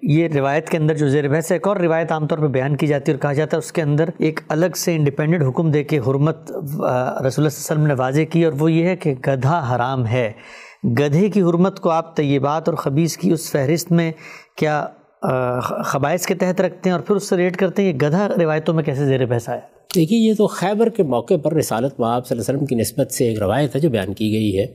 یہ روایت کے اندر جو زیر بحث ہے، ایک اور روایت عام طور پہ بیان کی جاتی ہے اور کہا جاتا ہے اس کے اندر ایک الگ سے انڈیپینڈنٹ حکم دے کے حرمت رسول اللہ صلی اللہ علیہ وسلم نے واضح کی، اور وہ یہ ہے کہ گدھا حرام ہے۔ گدھے کی حرمت کو آپ طیبات اور خبیث کی اس فہرست میں کیا خبائث کے تحت رکھتے ہیں اور پھر اس سے ریٹ کرتے ہیں؟ یہ گدھا روایتوں میں کیسے زیر بحث آیا؟ دیکھیے، یہ تو خیبر کے موقع پر رسالت مآب صلی اللہ علیہ وسلم کی نسبت سے ایک روایت ہے جو بیان کی گئی ہے۔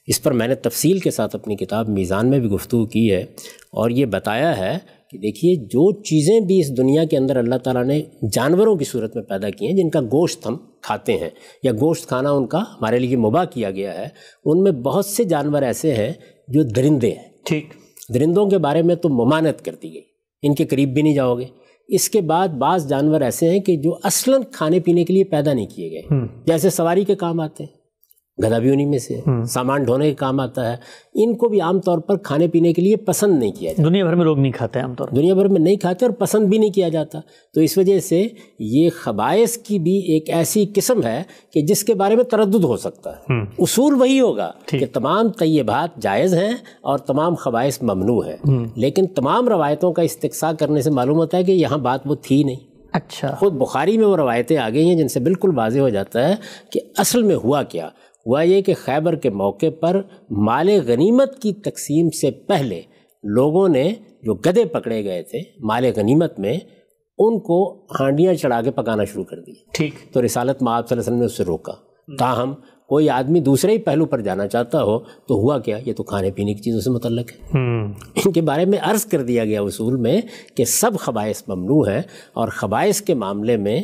اس پر میں نے تفصیل کے ساتھ اپنی کتاب میزان میں بھی گفتگو کی ہے، اور یہ بتایا ہے کہ دیکھیے، جو چیزیں بھی اس دنیا کے اندر اللہ تعالیٰ نے جانوروں کی صورت میں پیدا کی ہیں، جن کا گوشت ہم کھاتے ہیں یا گوشت کھانا ان کا ہمارے لیے مباح کیا گیا ہے، ان میں بہت سے جانور ایسے ہیں جو درندے ہیں۔ ٹھیک، درندوں کے بارے میں تو ممانعت کر دی گئی، ان کے قریب بھی نہیں جاؤ گے۔ اس کے بعد بعض جانور ایسے ہیں کہ جو اصلاً کھانے پینے کے لیے پیدا نہیں کیے گئے، جیسے سواری کے کام آتے ہیں، گدھا بھی انہی میں سے ہے، سامان ڈھونے کے کام آتا ہے۔ ان کو بھی عام طور پر کھانے پینے کے لیے پسند نہیں کیا جاتا، دنیا بھر میں لوگ نہیں کھاتے، عام طور پر دنیا بھر میں نہیں کھاتے اور پسند بھی نہیں کیا جاتا۔ تو اس وجہ سے یہ خبائث کی بھی ایک ایسی قسم ہے کہ جس کے بارے میں تردد ہو سکتا ہے۔ اصول وہی ہوگا کہ تمام طیبات جائز ہیں اور تمام خبائث ممنوع ہیں، لیکن تمام روایتوں کا استقصاء کرنے سے معلوم ہوتا ہے کہ یہاں بات وہ تھی نہیں۔ اچھا، خود بخاری میں وہ روایتیں آ گئی ہیں جن سے بالکل واضح ہو جاتا ہے کہ اصل میں ہوا کیا ہوا۔ یہ کہ خیبر کے موقع پر مال غنیمت کی تقسیم سے پہلے لوگوں نے جو گدھے پکڑے گئے تھے مال غنیمت میں، ان کو ہانڈیاں چڑھا کے پکانا شروع کر دیا۔ ٹھیک، تو رسالت مآب صلی اللہ علیہ وسلم نے اس سے روکا۔ تاہم کوئی آدمی دوسرے ہی پہلو پر جانا چاہتا ہو تو ہوا کیا، یہ تو کھانے پینے کی چیزوں سے متعلق ہے۔ ان کے بارے میں عرض کر دیا گیا اصول میں کہ سب خبائث ممنوع ہیں، اور خبائث کے معاملے میں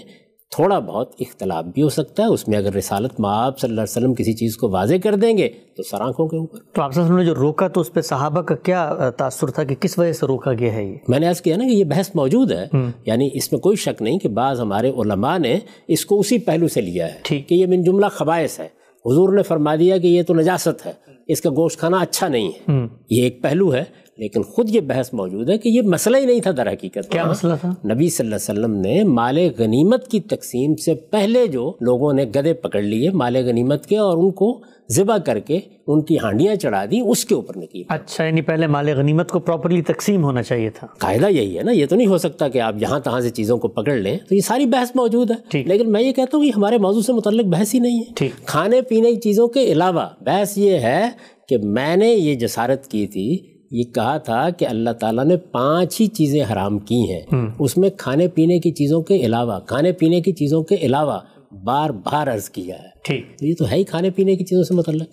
تھوڑا بہت اختلاف بھی ہو سکتا ہے۔ اس میں اگر رسالت مآب صلی اللہ علیہ وسلم کسی چیز کو واضح کر دیں گے تو سر آنکھوں کے اوپر۔ تو آپ صلی اللہ علیہ وسلم نے جو روکا تو اس پہ صحابہ کا کیا تاثر تھا کہ کس وجہ سے روکا گیا ہے؟ یہ میں نے عرض کیا نا کہ یہ بحث موجود ہے، یعنی اس میں کوئی شک نہیں کہ بعض ہمارے علماء نے اس کو اسی پہلو سے لیا ہے کہ یہ من جملہ خبائث ہے۔ حضور نے فرما دیا کہ یہ تو نجاست ہے، اس کا گوشت کھانا اچھا نہیں ہے، یہ ایک پہلو ہے۔ لیکن خود یہ بحث موجود ہے کہ یہ مسئلہ ہی نہیں تھا در حقیقت۔ کیا مسئلہ تھا؟ نبی صلی اللہ علیہ وسلم نے مال غنیمت کی تقسیم سے پہلے جو لوگوں نے گدھے پکڑ لیے مال غنیمت کے اور ان کو ذبح کر کے ان کی ہانڈیاں چڑھا دی، اس کے اوپر نکیل۔ اچھا، یعنی پہلے مال غنیمت کو پراپرلی تقسیم ہونا چاہیے تھا۔ قاعدہ یہی ہے نا، یہ تو نہیں ہو سکتا کہ آپ یہاں تہاں سے چیزوں کو پکڑ لیں۔ تو یہ ساری بحث موجود ہے، لیکن میں یہ کہتا ہوں کہ ہمارے موضوع سے متعلق بحث ہی نہیں ہے۔ کھانے پینے کی چیزوں کے علاوہ بحث یہ ہے کہ میں نے یہ جسارت کی تھی، یہ کہا تھا کہ اللہ تعالیٰ نے 5 ہی چیزیں حرام کی ہیں، اس میں کھانے پینے کی چیزوں کے علاوہ بار بار عرض کیا ہے۔ یہ تو ہے ہی کھانے پینے کی چیزوں سے متعلق۔